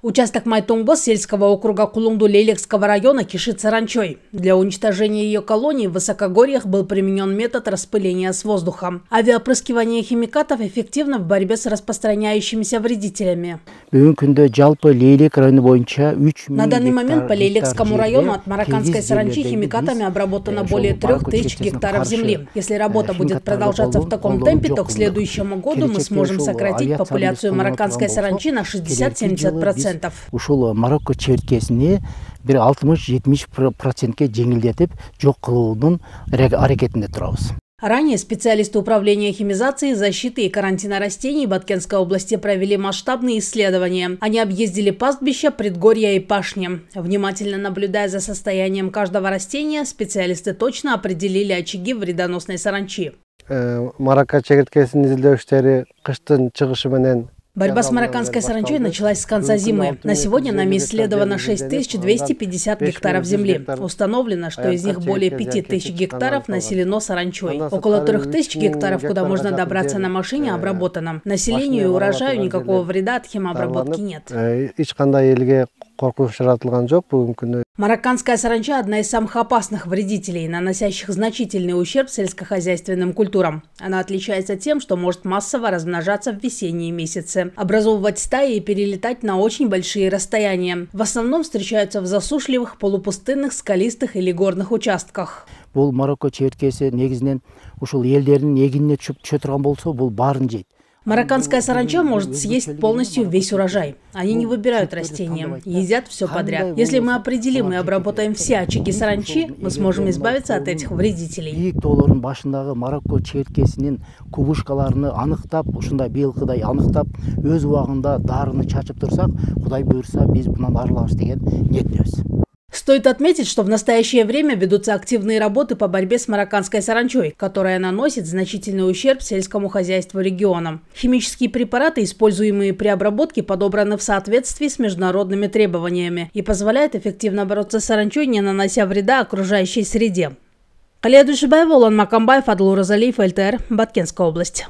Участок Майтонгбос сельского округа Кулунду-Лейлекского района кишит саранчой. Для уничтожения ее колоний в высокогорьях был применен метод распыления с воздуха. Авиапрыскивание химикатов эффективно в борьбе с распространяющимися вредителями. На данный момент по Лейлекскому району от марокканской саранчи химикатами обработано более 3000 гектаров земли. Если работа будет продолжаться в таком темпе, то к следующему году мы сможем сократить популяцию марокканской саранчи на 60–70%. Ушул Марокко чертесіне бір 60–70%ке жеңілдетіп, жоқ қылудың әрекетінде тұрабыз. Ранее специалисты управления химизации, защиты и карантина растений Баткенской области провели масштабные исследования. Они объездили пастбища, предгорья и пашни. Внимательно наблюдая за состоянием каждого растения, специалисты точно определили очаги вредоносной саранчи. Марокко чертесінің изилдөөчтери кыштын чыгышы менен борьба с марокканской саранчой началась с конца зимы. На сегодня нами исследовано 6250 гектаров земли. Установлено, что из них более 5000 гектаров населено саранчой. Около 3000 гектаров, куда можно добраться на машине, обработано. Населению и урожаю никакого вреда от химообработки нет. Марокканская саранча – одна из самых опасных вредителей, наносящих значительный ущерб сельскохозяйственным культурам. Она отличается тем, что может массово размножаться в весенние месяцы, образовывать стаи и перелетать на очень большие расстояния. В основном встречаются в засушливых, полупустынных, скалистых или горных участках. Бұл Марокко чертесі негізінен ушул елдерінің егініне чөп тұрған болса, бұл барын жейді. Марокканская саранча может съесть полностью весь урожай. Они не выбирают растения, едят все подряд. Если мы определим и обработаем все очаги саранчи, мы сможем избавиться от этих вредителей. Марокко чертесінің кубушкаларыны анықтап, ушундай белкыдай анықтап, өз убагында дарыны чачып турсак, Кудай буйрса, биз бунан арылабыз деген ниеттебиз. Стоит отметить, что в настоящее время ведутся активные работы по борьбе с марокканской саранчой, которая наносит значительный ущерб сельскому хозяйству региона. Химические препараты, используемые при обработке, подобраны в соответствии с международными требованиями и позволяют эффективно бороться с саранчой, не нанося вреда окружающей среде. Калия Душибаева, Улан Макамбаев, Адлу Розалиев, ЛТР, Баткенская область.